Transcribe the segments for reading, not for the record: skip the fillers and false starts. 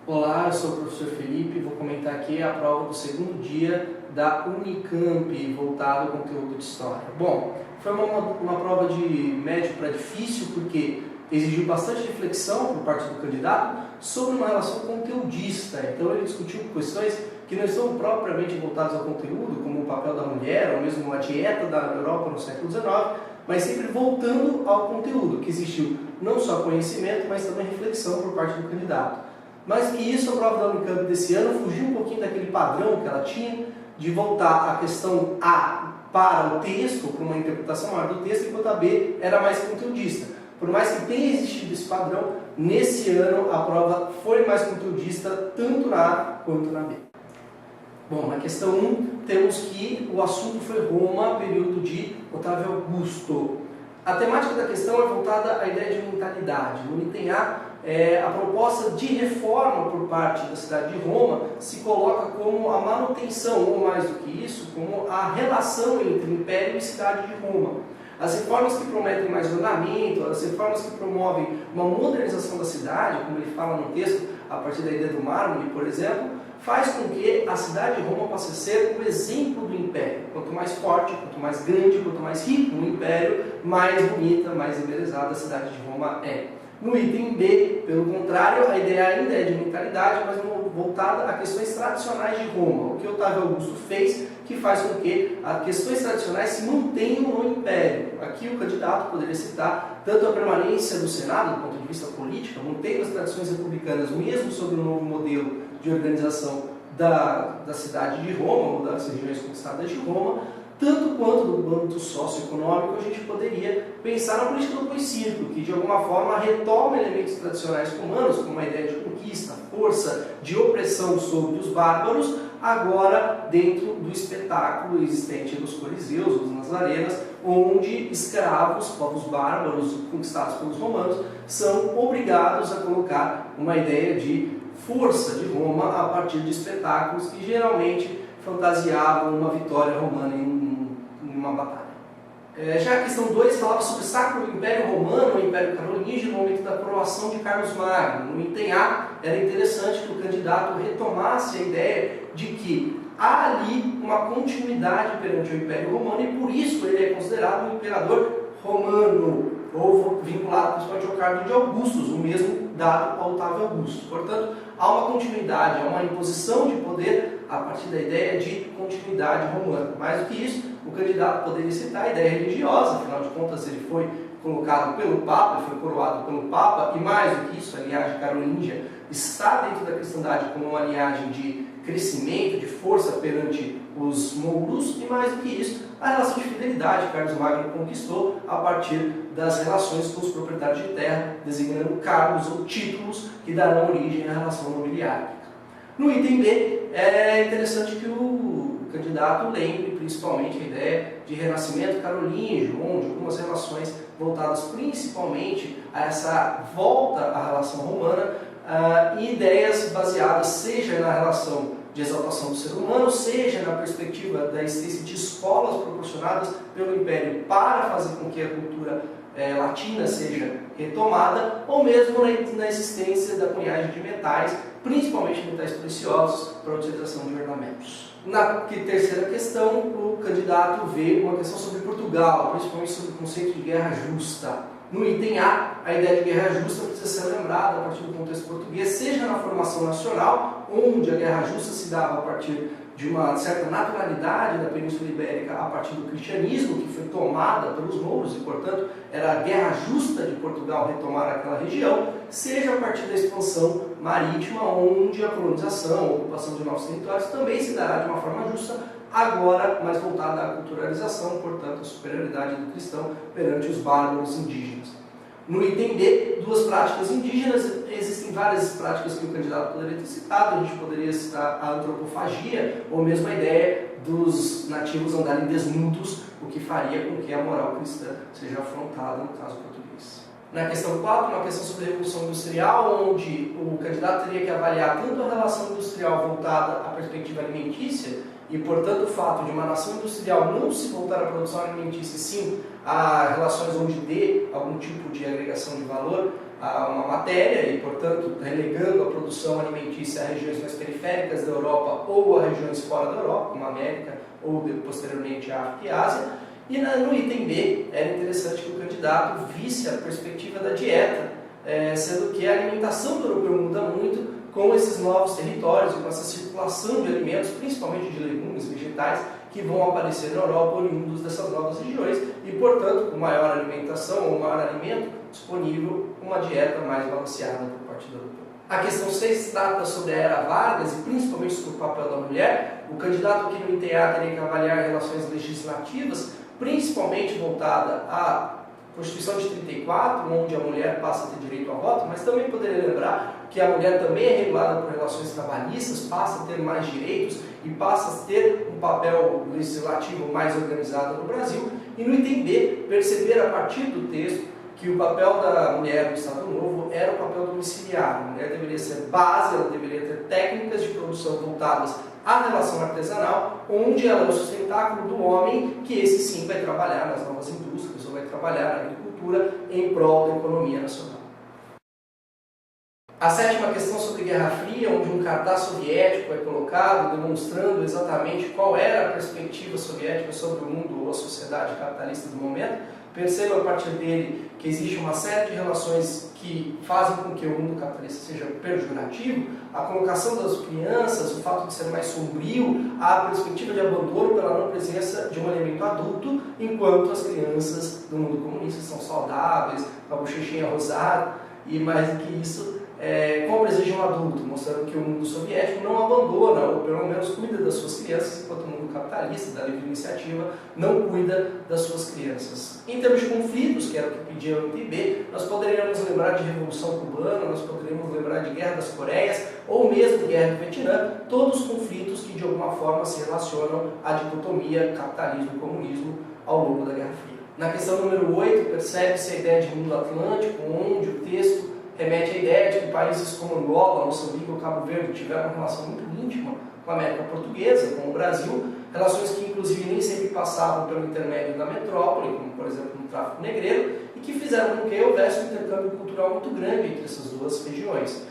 Olá, eu sou o professor Felipe e vou comentar aqui a prova do segundo dia da Unicamp, voltado ao conteúdo de História. Bom, foi uma prova de médio para difícil porque exigiu bastante reflexão por parte do candidato sobre uma relação conteudista. Então ele discutiu questões que não estão propriamente voltadas ao conteúdo, como o papel da mulher ou mesmo a dieta da Europa no século XIX, mas sempre voltando ao conteúdo, que existiu não só conhecimento, mas também reflexão por parte do candidato. Mais que isso, a prova da Unicamp desse ano fugiu um pouquinho daquele padrão que ela tinha de voltar a questão A para o texto, para uma interpretação maior do texto, enquanto a B era mais conteudista. Por mais que tenha existido esse padrão, nesse ano a prova foi mais conteudista tanto na A quanto na B. Bom, na questão 1 temos que o assunto foi Roma, período de Otávio Augusto. A temática da questão é voltada à ideia de mentalidade. No item A, a proposta de reforma por parte da cidade de Roma se coloca como a manutenção, ou mais do que isso, como a relação entre Império e cidade de Roma. As reformas que prometem mais ornamento, as reformas que promovem uma modernização da cidade, como ele fala no texto, a partir da ideia do mármore, por exemplo, faz com que a cidade de Roma passe a ser o exemplo do Império. Quanto mais forte, quanto mais grande, quanto mais rico o Império, mais bonita, mais embelezada a cidade de Roma é. No item B, pelo contrário, a ideia ainda é de mentalidade, mas voltada a questões tradicionais de Roma. O que Otávio Augusto fez, que faz com que as questões tradicionais se mantenham no Império. Aqui o candidato poderia citar tanto a permanência do Senado, do ponto de vista político, mantendo as tradições republicanas, mesmo sob o novo modelo de organização da cidade de Roma, ou das regiões conquistadas de Roma, tanto quanto do âmbito socioeconômico, a gente poderia pensar na política do pós-círculo, que de alguma forma retoma elementos tradicionais romanos, como a ideia de conquista, força, de opressão sobre os bárbaros, agora dentro do espetáculo existente nos coliseus, nas arenas, onde escravos, povos bárbaros conquistados pelos romanos, são obrigados a colocar uma ideia de força de Roma a partir de espetáculos que geralmente fantasiavam uma vitória romana em uma batalha. Já a questão 2 falava sobre o Sacro Império Romano, o Império Carolíngio, no momento da coroação de Carlos Magno. No item A, era interessante que o candidato retomasse a ideia de que há ali uma continuidade perante o Império Romano e por isso ele é considerado um imperador romano, ou vinculado principalmente ao cargo de Augustus, o mesmo dado ao Otávio Augusto. Portanto, há uma continuidade, há uma imposição de poder a partir da ideia de continuidade romana. Mais do que isso, o candidato poderia citar a ideia religiosa, afinal de contas ele foi colocado pelo Papa, foi coroado pelo Papa, e mais do que isso, a linhagem carolíngia está dentro da cristandade como uma linhagem de crescimento, de força perante os mouros, e mais do que isso, a relação de fidelidade que Carlos Magno conquistou a partir das relações com os proprietários de terra, designando cargos ou títulos que darão origem à relação nobiliária. No item B, é interessante que o candidato lembre principalmente a ideia de renascimento carolíngio, onde algumas relações voltadas principalmente a essa volta à relação romana, e ideias baseadas seja na relação de exaltação do ser humano, seja na perspectiva da existência de escolas proporcionadas pelo Império para fazer com que a cultura latina seja retomada, ou mesmo na existência da cunhagem de metais, principalmente metais preciosos, para a utilização de ornamentos. Na terceira questão, o candidato vê uma questão sobre Portugal, principalmente sobre o conceito de guerra justa. No item A, a ideia de guerra justa precisa ser lembrada a partir do contexto português, seja na formação nacional, onde a guerra justa se dava a partir de uma certa naturalidade da Península Ibérica a partir do cristianismo, que foi tomada pelos mouros, e portanto era a guerra justa de Portugal retomar aquela região, seja a partir da expansão marítima, onde a colonização, a ocupação de novos territórios também se dará de uma forma justa, agora mais voltada à culturalização, portanto a superioridade do cristão perante os bárbaros indígenas. No item B, duas práticas indígenas, existem várias práticas que o candidato poderia ter citado, a gente poderia citar a antropofagia, ou mesmo a ideia dos nativos andarem desnudos, o que faria com que a moral cristã seja afrontada no caso português. Na questão 4, uma questão sobre a Revolução Industrial, onde o candidato teria que avaliar tanto a relação industrial voltada à perspectiva alimentícia, e, portanto, o fato de uma nação industrial não se voltar à produção alimentícia, sim a relações onde dê algum tipo de agregação de valor uma matéria e, portanto, relegando a produção alimentícia a regiões mais periféricas da Europa ou a regiões fora da Europa, como a América ou posteriormente a África e a Ásia. E no item B, era interessante que o candidato visse a perspectiva da dieta, sendo que a alimentação do europeu muda muito com esses novos territórios e com essa circulação de alimentos, principalmente de legumes, vegetais, que vão aparecer na Europa oriundos dessas novas regiões e, portanto, com maior alimentação ou maior alimento disponível, uma dieta mais balanceada por parte do europeu. A questão 6 trata sobre a Era Vargas e principalmente sobre o papel da mulher. O candidato aqui no ITA teria que avaliar relações legislativas, principalmente voltada à Constituição de 34, onde a mulher passa a ter direito ao voto, mas também poderia lembrar que a mulher também é regulada por relações trabalhistas, passa a ter mais direitos e passa a ter um papel legislativo mais organizado no Brasil. E no item B, perceber a partir do texto que o papel da mulher no Estado Novo era o papel domiciliar. A mulher deveria ser base, ela deveria ter técnicas de produção voltadas à relação artesanal, onde ela é o sustentáculo do homem, que esse sim vai trabalhar nas novas indústrias ou vai trabalhar na agricultura em prol da economia nacional. A 7ª questão sobre Guerra Fria, onde um cartaz soviético é colocado, demonstrando exatamente qual era a perspectiva soviética sobre o mundo ou a sociedade capitalista do momento. Perceba a partir dele que existe uma série de relações que fazem com que o mundo capitalista seja pejorativo, a colocação das crianças, o fato de ser mais sombrio, a perspectiva de abandono pela não presença de um elemento adulto, enquanto as crianças do mundo comunista são saudáveis, com a bochechinha rosada, e mais do que isso, como exige um adulto, mostrando que o mundo soviético não abandona, ou pelo menos cuida das suas crianças, enquanto o mundo capitalista, da livre iniciativa, não cuida das suas crianças. Em termos de conflitos, que era o que pedia o MPB, nós poderíamos lembrar de Revolução Cubana, nós poderíamos lembrar de Guerra das Coreias, ou mesmo Guerra do Vietnã, todos os conflitos que de alguma forma se relacionam à dicotomia capitalismo-comunismo ao longo da Guerra Fria. Na questão número 8, percebe-se a ideia de mundo atlântico, onde o texto remete à ideia de que países como Angola, Moçambique ou Cabo Verde tiveram uma relação muito íntima com a América Portuguesa, com o Brasil, relações que inclusive nem sempre passavam pelo intermédio da metrópole, como por exemplo no tráfico negreiro, e que fizeram com que houvesse um intercâmbio cultural muito grande entre essas duas regiões.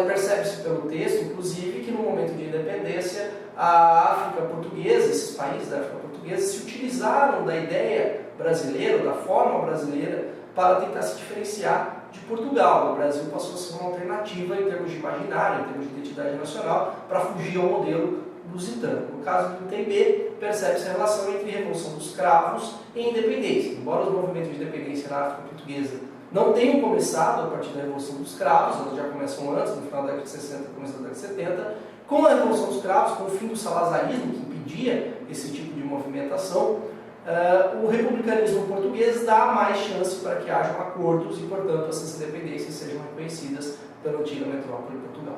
Percebe-se pelo texto, inclusive, que no momento de independência, a África portuguesa, esses países da África portuguesa, se utilizaram da ideia brasileira, da forma brasileira, para tentar se diferenciar de Portugal. O Brasil passou a ser uma alternativa em termos de imaginário, em termos de identidade nacional, para fugir ao modelo lusitano. No caso do item B, percebe-se a relação entre a Revolução dos Cravos e independência. Embora os movimentos de independência na África portuguesa não tenham começado a partir da Revolução dos Cravos, elas já começam antes, no final da década de 60 e começo da década de 70, com a Revolução dos Cravos, com o fim do salazarismo, que impedia esse tipo de movimentação, o republicanismo português dá mais chance para que hajam acordos e, portanto, essas independências sejam reconhecidas pela antiga metrópole de Portugal.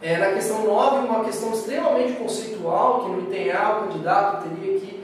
Na questão 9, uma questão extremamente conceitual, que no item A o candidato teria que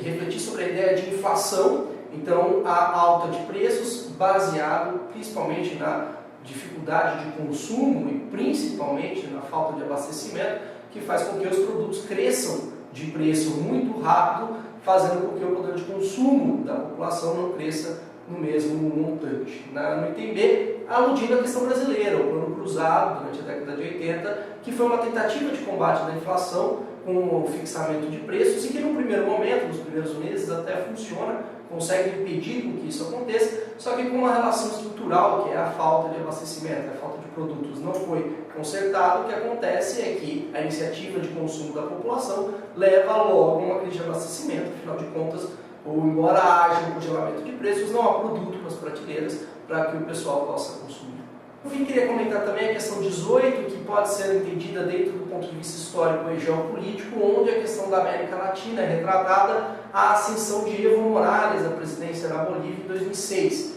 refletir sobre a ideia de inflação, então a alta de preços baseado principalmente na dificuldade de consumo e principalmente na falta de abastecimento, que faz com que os produtos cresçam de preço muito rápido, fazendo com que o poder de consumo da população não cresça no mesmo montante. No item B, aludindo à questão brasileira, o Plano Cruzado, durante a década de 80, que foi uma tentativa de combate da inflação com o fixamento de preços e que no primeiro momento, nos primeiros meses, até funciona, consegue impedir com que isso aconteça, só que com uma relação estrutural, que é a falta de abastecimento, a falta de produtos não foi consertado, o que acontece é que a iniciativa de consumo da população leva logo a uma crise de abastecimento, afinal de contas, ou embora haja um congelamento de preços, não há produto nas prateleiras para que o pessoal possa consumir. Por fim, queria comentar também a questão 18, que pode ser entendida dentro do ponto de vista histórico e geopolítico, onde a questão da América Latina é retratada a ascensão de Evo Morales à presidência na Bolívia em 2006.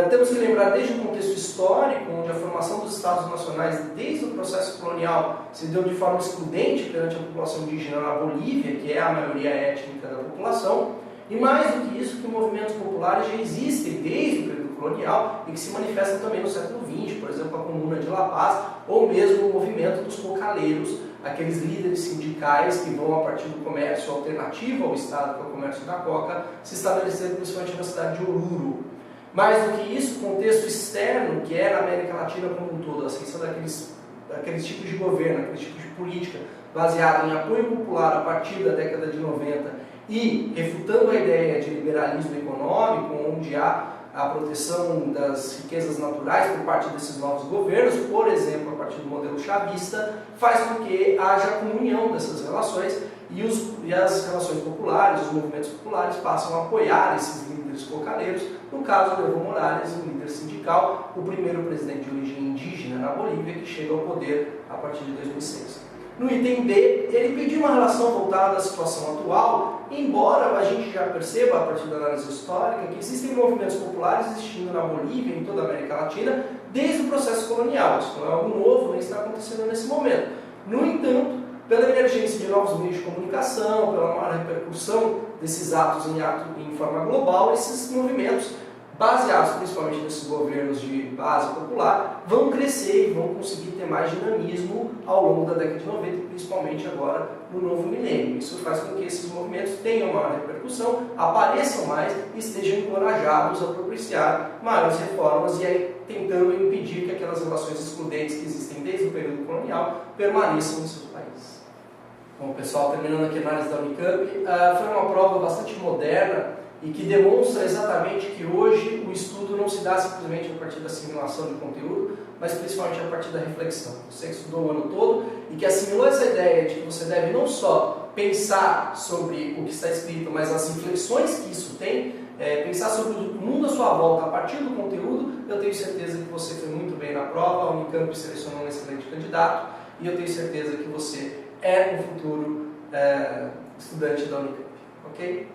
Temos que lembrar desde o contexto histórico, onde a formação dos Estados Nacionais, desde o processo colonial, se deu de forma excludente perante a população indígena na Bolívia, que é a maioria étnica da população, e mais do que isso, que movimentos populares já existem desde o período colonial e que se manifestam também no século XX, por exemplo, a Comuna de La Paz, ou mesmo o movimento dos cocaleiros, aqueles líderes sindicais que vão, a partir do comércio alternativo ao Estado, que é o comércio da coca, se estabelecer principalmente na cidade de Oruro. Mais do que isso, o contexto externo, que é na América Latina como um todo, a ascensão daqueles tipos de governo, aqueles tipos de política baseada em apoio popular a partir da década de 90 e refutando a ideia de liberalismo econômico, onde há a proteção das riquezas naturais por parte desses novos governos, por exemplo, a partir do modelo chavista, faz com que haja comunhão dessas relações e as relações populares, os movimentos populares passam a apoiar esses líderes cocaleiros. No caso do Evo Morales, um líder sindical, o primeiro presidente de origem indígena na Bolívia, que chega ao poder a partir de 2006. No item B, ele pediu uma relação voltada à situação atual, embora a gente já perceba, a partir da análise histórica, que existem movimentos populares existindo na Bolívia e em toda a América Latina desde o processo colonial. Isso não é algo novo, nem está acontecendo nesse momento. No entanto, pela emergência de novos meios de comunicação, pela maior repercussão desses atos em forma global, esses movimentos, baseados principalmente nesses governos de base popular, vão crescer e vão conseguir ter mais dinamismo ao longo da década de 90, principalmente agora no novo milênio. Isso faz com que esses movimentos tenham maior repercussão, apareçam mais e estejam encorajados a propiciar maiores reformas e aí tentando impedir que aquelas relações excludentes que existem desde o período colonial permaneçam em seus países. Bom, pessoal, terminando aqui a análise da Unicamp, foi uma prova bastante moderna e que demonstra exatamente que hoje o estudo não se dá simplesmente a partir da assimilação de conteúdo, mas principalmente a partir da reflexão. Você que estudou o ano todo e que assimilou essa ideia de que você deve não só pensar sobre o que está escrito, mas as inflexões que isso tem, pensar sobre o mundo à sua volta a partir do conteúdo, eu tenho certeza que você foi muito bem na prova, a Unicamp selecionou um excelente candidato e eu tenho certeza que você é um futuro estudante da Unicamp, ok?